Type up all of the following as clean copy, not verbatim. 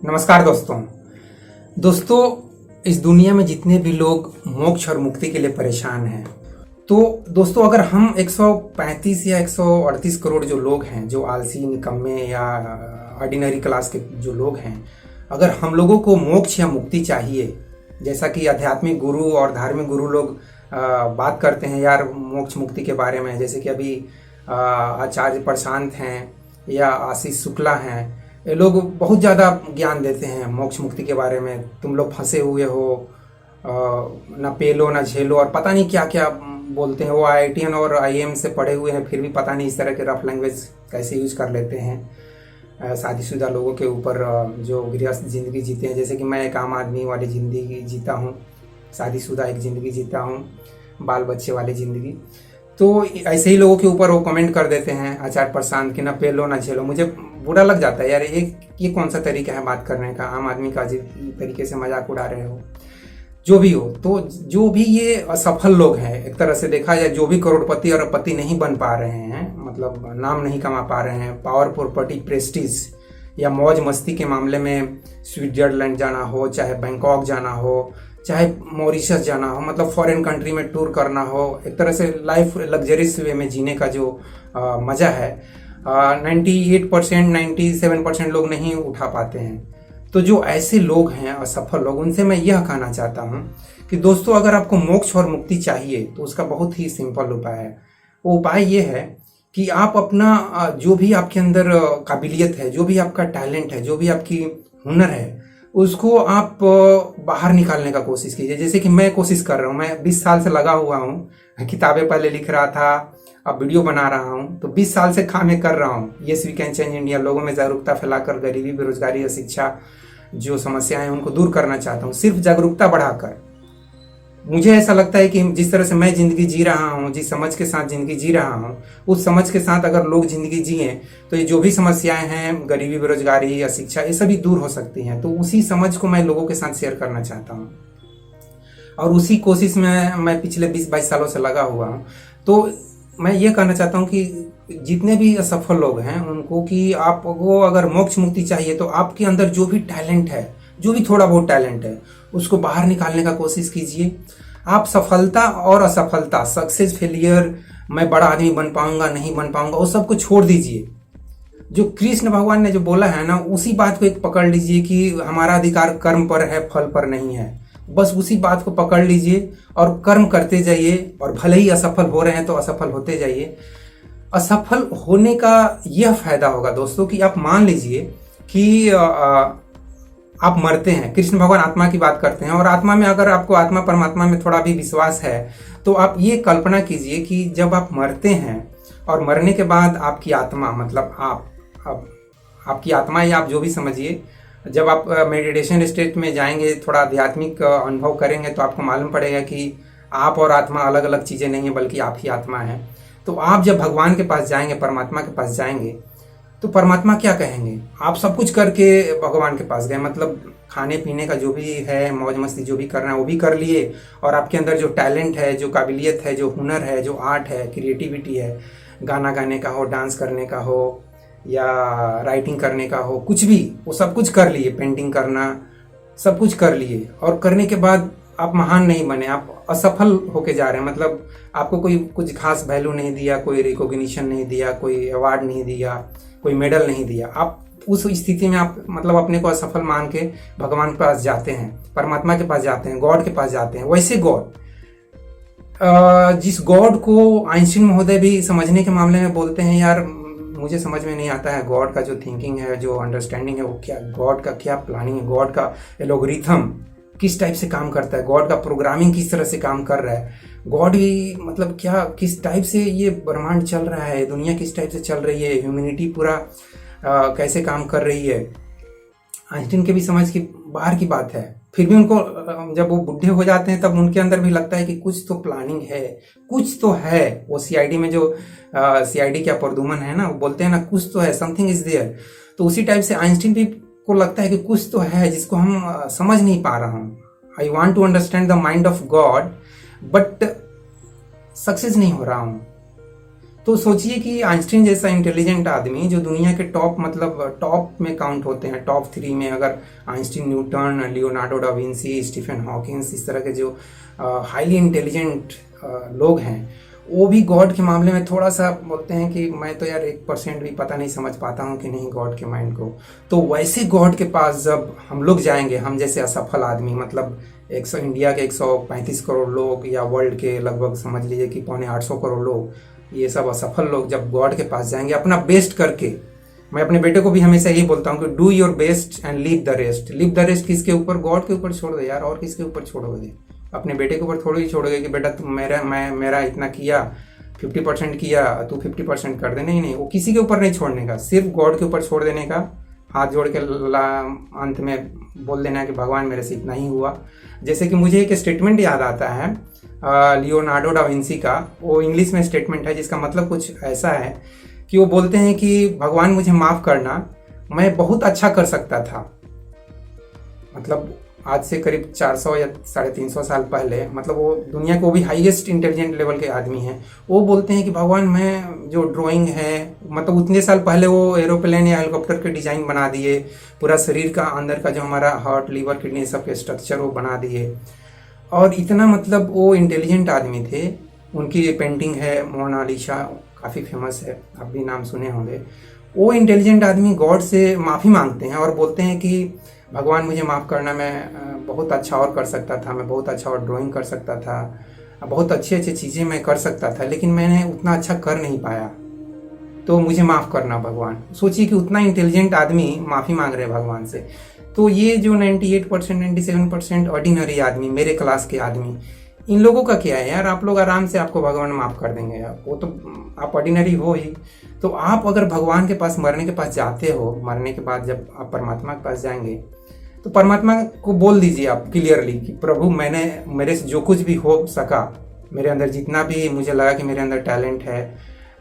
नमस्कार दोस्तों इस दुनिया में जितने भी लोग मोक्ष और मुक्ति के लिए परेशान हैं, तो दोस्तों अगर हम 135 या 138 करोड़ जो लोग हैं, जो आलसी, निकम्मे या ऑर्डिनरी क्लास के जो लोग हैं, अगर हम लोगों को मोक्ष या मुक्ति चाहिए, जैसा कि आध्यात्मिक गुरु और धार्मिक गुरु लोग बात करते हैं यार मोक्ष मुक्ति के बारे में, जैसे कि अभी आचार्य प्रशांत हैं या आशीष शुक्ला हैं, ये लोग बहुत ज़्यादा ज्ञान देते हैं मोक्ष मुक्ति के बारे में। तुम लोग फंसे हुए हो, ना पेलो ना झेलो, और पता नहीं क्या क्या बोलते हैं। वो IITN और IIM से पढ़े हुए हैं, फिर भी पता नहीं इस तरह के रफ लैंग्वेज कैसे यूज कर लेते हैं शादीशुदा लोगों के ऊपर जो गृहस्थ ज़िंदगी जीते हैं। जैसे कि मैं एक आम आदमी वाली ज़िंदगी जीता हूँ, शादीशुदा एक ज़िंदगी जीता हूँ, बाल बच्चे वाली ज़िंदगी। तो ऐसे ही लोगों के ऊपर वो कमेंट कर देते हैं आचार्य प्रशांत कि ना पेलो ना झेलो। मुझे बुरा लग जाता है यार, ये कौन सा तरीका है बात करने का, आम आदमी का अजीब तरीके से मजाक उड़ा रहे हो। जो भी हो, तो जो भी ये असफल लोग हैं, एक तरह से देखा जाए, जो भी करोड़पति और पति नहीं बन पा रहे हैं, मतलब नाम नहीं कमा पा रहे हैं, पावर, प्रॉपर्टी, प्रेस्टीज या मौज मस्ती के मामले में स्विट्जरलैंड जाना हो, चाहे बैंकॉक जाना हो, चाहे मॉरिशस जाना हो, मतलब फॉरेन कंट्री में टूर करना हो, एक तरह से लाइफ लग्जरियस वे में जीने का जो मज़ा है 98% 97% लोग नहीं उठा पाते हैं। तो जो ऐसे लोग हैं असफल लोग, उनसे मैं यह कहना चाहता हूँ कि दोस्तों अगर आपको मोक्ष और मुक्ति चाहिए तो उसका बहुत ही सिंपल उपाय है। वो उपाय ये है कि आप अपना जो भी आपके अंदर काबिलियत है, जो भी आपका टैलेंट है, जो भी आपकी हुनर है, उसको आप बाहर निकालने का कोशिश कीजिए। जैसे कि मैं कोशिश कर रहा हूँ, मैं 20 साल से लगा हुआ हूँ, किताबें पहले लिख रहा था, अब वीडियो बना रहा हूँ, तो 20 साल से काम कर रहा हूँ। Yes we can change India, लोगों में जागरूकता फैलाकर गरीबी, बेरोजगारी, अशिक्षा जो समस्याएं हैं उनको दूर करना चाहता हूँ, सिर्फ जागरूकता बढ़ाकर। मुझे ऐसा लगता है कि जिस तरह से मैं जिंदगी जी रहा हूँ, जिस समझ के साथ जिंदगी जी रहा हूँ, उस समझ के साथ अगर लोग जिंदगी जिए तो ये जो भी समस्याएं हैं, गरीबी, बेरोजगारी, अशिक्षा, ये सभी दूर हो सकती हैं। तो उसी समझ को मैं लोगों के साथ शेयर करना चाहता हूँ और उसी कोशिश में मैं पिछले 20-22 सालों से लगा हुआ हूँ। तो मैं ये कहना चाहता हूँ कि जितने भी असफल लोग हैं उनको कि आपको अगर मोक्ष मुक्ति चाहिए तो आपके अंदर जो भी टैलेंट है, जो भी थोड़ा बहुत टैलेंट है, उसको बाहर निकालने का कोशिश कीजिए। आप सफलता और असफलता, सक्सेस, फेलियर, मैं बड़ा आदमी बन पाऊंगा नहीं बन पाऊंगा, वो सब को छोड़ दीजिए। जो कृष्ण भगवान ने जो बोला है ना, उसी बात को एक पकड़ लीजिए कि हमारा अधिकार कर्म पर है, फल पर नहीं है। बस उसी बात को पकड़ लीजिए और कर्म करते जाइए, और भले ही असफल हो रहे हैं तो असफल होते जाइए। असफल होने का यह फायदा होगा दोस्तों कि आप मान लीजिए कि आप मरते हैं। कृष्ण भगवान आत्मा की बात करते हैं, और आत्मा में अगर आपको आत्मा परमात्मा में थोड़ा भी विश्वास है तो आप ये कल्पना कीजिए कि जब आप मरते हैं और मरने के बाद आपकी आत्मा, मतलब आपकी आत्मा या आप जो भी समझिए, जब आप मेडिटेशन स्टेट में जाएंगे, थोड़ा आध्यात्मिक अनुभव करेंगे, तो आपको मालूम पड़ेगा कि आप और आत्मा अलग अलग चीज़ें नहीं है, बल्कि आप ही आत्मा है। तो आप जब भगवान के पास जाएंगे, परमात्मा के पास जाएंगे, तो परमात्मा क्या कहेंगे? आप सब कुछ करके भगवान के पास गए, मतलब खाने पीने का जो भी है, मौज मस्ती जो भी करना है वो भी कर लिए, और आपके अंदर जो टैलेंट है, जो काबिलियत है, जो हुनर है, जो आर्ट है, क्रिएटिविटी है, गाना गाने का हो, डांस करने का हो या राइटिंग करने का हो, कुछ भी, वो सब कुछ कर लिए, पेंटिंग करना, सब कुछ कर लिए। और करने के बाद आप महान नहीं बने, आप असफल होके जा रहे हैं। मतलब आपको कोई कुछ खास वैल्यू नहीं दिया, कोई रिकॉग्निशन नहीं दिया, कोई अवार्ड नहीं दिया, कोई मेडल नहीं दिया। आप उस स्थिति में आप मतलब अपने को असफल मान के भगवान के पास जाते हैं, परमात्मा के पास जाते हैं, गॉड के पास जाते हैं। वैसे गॉड, जिस गॉड को आइंस्टीन महोदय भी समझने के मामले में बोलते हैं, यार मुझे समझ में नहीं आता है गॉड का जो थिंकिंग है, जो अंडरस्टैंडिंग है, वो क्या, गॉड का क्या प्लानिंग है, गॉड का एलोगरिथम किस टाइप से काम करता है, गॉड का प्रोग्रामिंग किस तरह से काम कर रहा है, गॉड भी मतलब क्या, किस टाइप से ये ब्रह्मांड चल रहा है, दुनिया किस टाइप से चल रही है, ह्यूमैनिटी पूरा कैसे काम कर रही है। आइंस्टीन के भी समझ की बाहर की बात है। फिर भी उनको, जब वो बुढ़े हो जाते हैं तब उनके अंदर भी लगता है कि कुछ तो प्लानिंग है, कुछ तो है। वो CID में जो CID क्या प्रदुमन है ना, वो बोलते हैं ना, कुछ तो है, समथिंग इज देयर। तो उसी टाइप से आइंस्टीन भी को लगता है कि कुछ तो है जिसको हम समझ नहीं पा रहा हूँ। I want to understand the mind of God, but success नहीं हो रहा हूँ। तो सोचिए कि आइंस्टीन जैसा इंटेलिजेंट आदमी जो दुनिया के टॉप मतलब टॉप में काउंट होते हैं, टॉप 3 में, अगर Einstein, Newton, Leonardo da Vinci, Stephen Hawking, इस तरह के जो हाईली इंटेलिजेंट लोग हैं, वो भी गॉड के मामले में थोड़ा सा बोलते हैं कि मैं तो यार 1% भी पता नहीं समझ पाता हूँ कि नहीं गॉड के माइंड को। तो वैसे गॉड के पास जब हम लोग जाएंगे, हम जैसे असफल आदमी, मतलब इंडिया के 135 करोड़ लोग या वर्ल्ड के लगभग समझ लीजिए कि 750 करोड़ लोग, ये सब असफल लोग जब गॉड के पास जाएंगे अपना बेस्ट करके, मैं अपने बेटे को भी हमेशा यही बोलता हूँ कि do your best and leave the rest. Leave the rest किसके ऊपर? गॉड के ऊपर छोड़ दे यार, और किसके ऊपर छोड़ोगे? अपने बेटे के ऊपर थोड़ी ही छोड़ोगे कि बेटा तुम मेरा इतना किया, 50% किया, तू 50% कर दे। नहीं नहीं, वो किसी के ऊपर नहीं छोड़ने का, सिर्फ गॉड के ऊपर छोड़ देने का। हाथ जोड़ के अंत में बोल देना है कि भगवान मेरे से इतना ही हुआ। जैसे कि मुझे एक स्टेटमेंट याद आता है लियोनार्डो डा विंसी का, वो इंग्लिश में स्टेटमेंट है जिसका मतलब कुछ ऐसा है कि वो बोलते हैं कि भगवान मुझे माफ़ करना, मैं बहुत अच्छा कर सकता था। मतलब आज से करीब 400 या 350 साल पहले, मतलब वो दुनिया को भी हाईएस्ट इंटेलिजेंट लेवल के आदमी हैं, वो बोलते हैं कि भगवान मैं जो ड्राइंग है, मतलब उतने साल पहले वो एरोप्लेन या हेलीकॉप्टर के डिज़ाइन बना दिए, पूरा शरीर का अंदर का जो हमारा हार्ट, लीवर, किडनी सब के स्ट्रक्चर वो बना दिए, और इतना मतलब वो इंटेलिजेंट आदमी थे। उनकी पेंटिंग है मोनालिसा, काफ़ी फेमस है, आप भी नाम सुने होंगे। वो इंटेलिजेंट आदमी गॉड से माफ़ी मांगते हैं और बोलते हैं कि भगवान मुझे माफ़ करना, मैं बहुत अच्छा और कर सकता था, मैं बहुत अच्छा और ड्राइंग कर सकता था, बहुत अच्छी अच्छी चीज़ें मैं कर सकता था, लेकिन मैंने उतना अच्छा कर नहीं पाया, तो मुझे माफ़ करना भगवान। सोचिए कि उतना इंटेलिजेंट आदमी माफ़ी मांग रहे हैं भगवान से। तो ये जो 98%, 97% ऑर्डिनरी आदमी, मेरे क्लास के आदमी, इन लोगों का क्या है यार? आप लोग आराम से, आपको भगवान माफ़ कर देंगे यार, वो तो आप ऑर्डिनरी हो ही। तो आप अगर भगवान के पास, मरने के पास जाते हो, मरने के बाद जब आप परमात्मा के पास जाएंगे, तो परमात्मा को बोल दीजिए आप क्लियरली कि प्रभु मेरे से जो कुछ भी हो सका, मेरे अंदर जितना भी मुझे लगा कि मेरे अंदर टैलेंट है,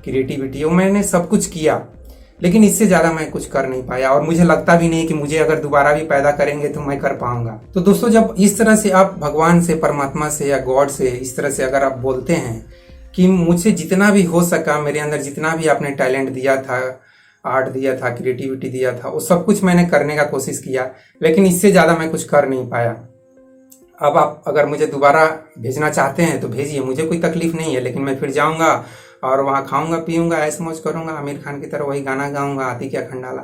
क्रिएटिविटी है, वो मैंने सब कुछ किया, लेकिन इससे ज़्यादा मैं कुछ कर नहीं पाया, और मुझे लगता भी नहीं कि मुझे अगर दोबारा भी पैदा करेंगे तो मैं कर पाऊंगा। तो दोस्तों, जब इस तरह से आप भगवान से, परमात्मा से या गॉड से इस तरह से अगर आप बोलते हैं कि मुझे जितना भी हो सका, मेरे अंदर जितना भी आपने टैलेंट दिया था, आर्ट दिया था, क्रिएटिविटी दिया था, वो सब कुछ मैंने करने का कोशिश किया, लेकिन इससे ज़्यादा मैं कुछ कर नहीं पाया। अब आप अगर मुझे दोबारा भेजना चाहते हैं तो भेजिए, मुझे कोई तकलीफ नहीं है, लेकिन मैं फिर जाऊंगा और वहाँ खाऊंगा, पीऊंगा, ऐश मौज करूंगा, आमिर खान की तरह वही गाना गाऊंगा, आती क्या खंडाला।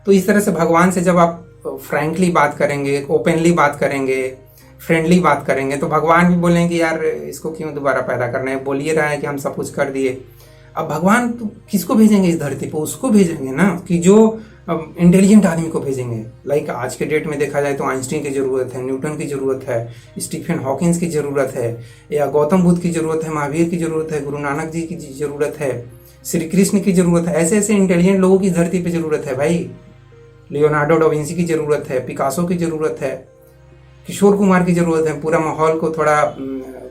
तो इस तरह से भगवान से जब आप फ्रैंकली बात करेंगे, ओपनली बात करेंगे, फ्रेंडली बात करेंगे, तो भगवान भी बोलेंगे यार इसको क्यों दोबारा पैदा करना है, बोलिए रहा है कि हम सब कुछ कर दिए। अब भगवान तो किसको भेजेंगे इस धरती पर? उसको भेजेंगे ना, कि जो इंटेलिजेंट आदमी को भेजेंगे। लाइक आज के डेट में देखा जाए तो आइंस्टीन की ज़रूरत है, न्यूटन की ज़रूरत है, स्टीफन हॉकिंस की ज़रूरत है, या गौतम बुद्ध की ज़रूरत है, महावीर की ज़रूरत है, गुरु नानक जी की ज़रूरत है, श्री कृष्ण की ज़रूरत है। ऐसे ऐसे इंटेलिजेंट लोगों की धरती पर ज़रूरत है भाई। लियोनार्डो डा विंसी की ज़रूरत है, पिकासो की ज़रूरत है, किशोर कुमार की ज़रूरत है। पूरा माहौल को थोड़ा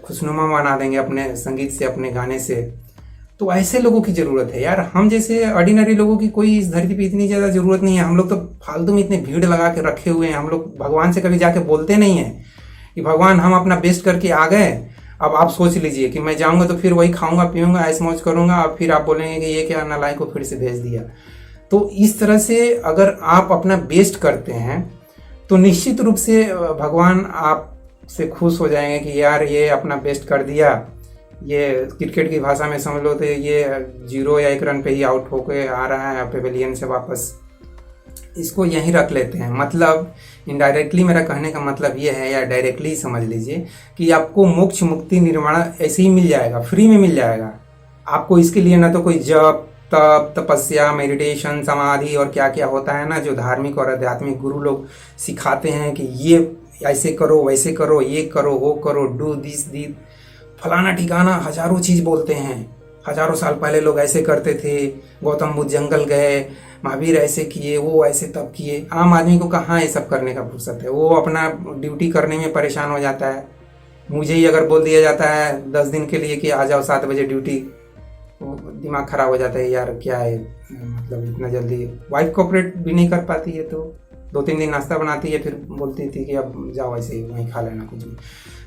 खुशनुमा बना देंगे अपने संगीत से, अपने गाने से। तो ऐसे लोगों की ज़रूरत है यार। हम जैसे ऑर्डिनरी लोगों की कोई इस धरती पे इतनी ज़्यादा ज़रूरत नहीं है। हम लोग तो फालतू में इतने भीड़ लगा के रखे हुए हैं। हम लोग भगवान से कभी जाके बोलते नहीं हैं कि भगवान हम अपना बेस्ट करके आ गए, अब आप सोच लीजिए कि मैं जाऊँगा तो फिर वही खाऊँगा, पीऊँगा, ऐश मौज करूँगा, और फिर आप बोलेंगे कि ये क्या नालायक को फिर से भेज दिया। तो इस तरह से अगर आप अपना बेस्ट करते हैं तो निश्चित रूप से भगवान आपसे खुश हो जाएंगे कि यार ये अपना बेस्ट कर दिया। ये क्रिकेट की भाषा में समझ लो तो ये 0 या 1 रन पे ही आउट होके आ रहा है पेवेलियन से वापस, इसको यहीं रख लेते हैं। मतलब इनडायरेक्टली मेरा कहने का मतलब ये है, या डायरेक्टली समझ लीजिए कि आपको मोक्ष, मुक्ति, निर्वाण ऐसे ही मिल जाएगा, फ्री में मिल जाएगा। आपको इसके लिए ना तो कोई जप, तप, तपस्या, मेडिटेशन, समाधि और क्या क्या होता है ना, जो धार्मिक और आध्यात्मिक गुरु लोग सिखाते हैं कि ये ऐसे करो, वैसे करो, ये करो, वो करो, डू दिस दी, फलाना ठिकाना, हजारों चीज़ बोलते हैं। हजारों साल पहले लोग ऐसे करते थे, गौतम बुद्ध जंगल गए, महावीर ऐसे किए, वो ऐसे तब किए। आम आदमी को कहाँ ये सब करने का फुर्सत है? वो अपना ड्यूटी करने में परेशान हो जाता है। मुझे ही अगर बोल दिया जाता है 10 दिन के लिए कि आ जाओ 7 बजे ड्यूटी, दिमाग खराब हो जाता है यार, क्या है मतलब इतना जल्दी। वाइफ कोऑपरेट भी नहीं कर पाती है, तो 2-3 दिन नाश्ता बनाती है, फिर बोलती थी कि अब जाओ ऐसे ही वहीं खा लेना कुछ भी।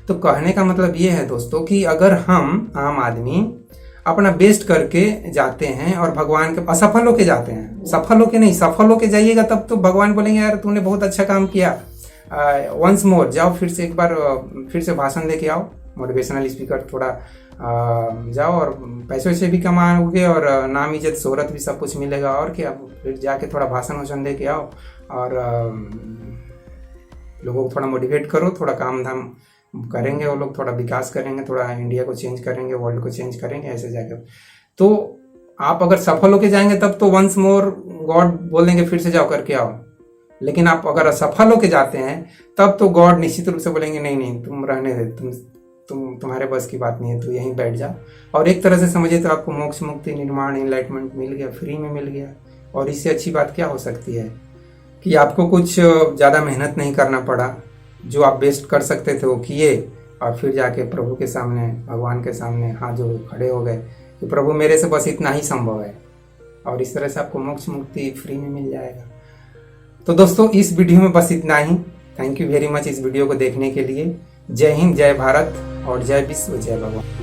तो कहने का मतलब ये है दोस्तों कि अगर हम आम आदमी अपना बेस्ट करके जाते हैं और भगवान के असफल होके जाते हैं, सफल होके नहीं, सफल होके जाइएगा तब तो भगवान बोलेंगे यार तूने बहुत अच्छा काम किया, वंस मोर जाओ, फिर से एक बार फिर से भाषण दे के आओ, मोटिवेशनल स्पीकर थोड़ा जाओ और पैसे वैसे भी कमाओगे और नाम इज्जत शोहरत भी सब कुछ मिलेगा, और क्या, फिर जाके थोड़ा भाषण वाषण दे के आओ और लोगों को थोड़ा मोटिवेट करो, थोड़ा काम धाम करेंगे वो लोग, थोड़ा विकास करेंगे, थोड़ा इंडिया को चेंज करेंगे, वर्ल्ड को चेंज करेंगे, ऐसे जाके। तो आप अगर सफल होके जाएंगे तब तो वंस मोर गॉड बोल देंगे फिर से जाओ करके आओ, लेकिन आप अगर असफल होके जाते हैं तब तो गॉड निश्चित रूप से बोलेंगे नहीं नहीं तुम रहने दे, तुम्हारे बस की बात नहीं है, तो यहीं बैठ जा। और एक तरह से समझिए तो आपको मोक्ष, मुक्ति, निर्माण, इनलाइटमेंट मिल गया, फ्री में मिल गया। और इससे अच्छी बात क्या हो सकती है कि आपको कुछ ज़्यादा मेहनत नहीं करना पड़ा, जो आप बेस्ट कर सकते थे वो किए, और फिर जाके प्रभु के सामने, भगवान के सामने हाथ जोड़ खड़े हो गए कि प्रभु मेरे से बस इतना ही संभव है, और इस तरह से आपको मोक्ष, मुक्ति फ्री में मिल जाएगा। तो दोस्तों इस वीडियो में बस इतना ही। थैंक यू वेरी मच इस वीडियो को देखने के लिए। जय हिंद, जय भारत और जय विश्व, जय भगवान।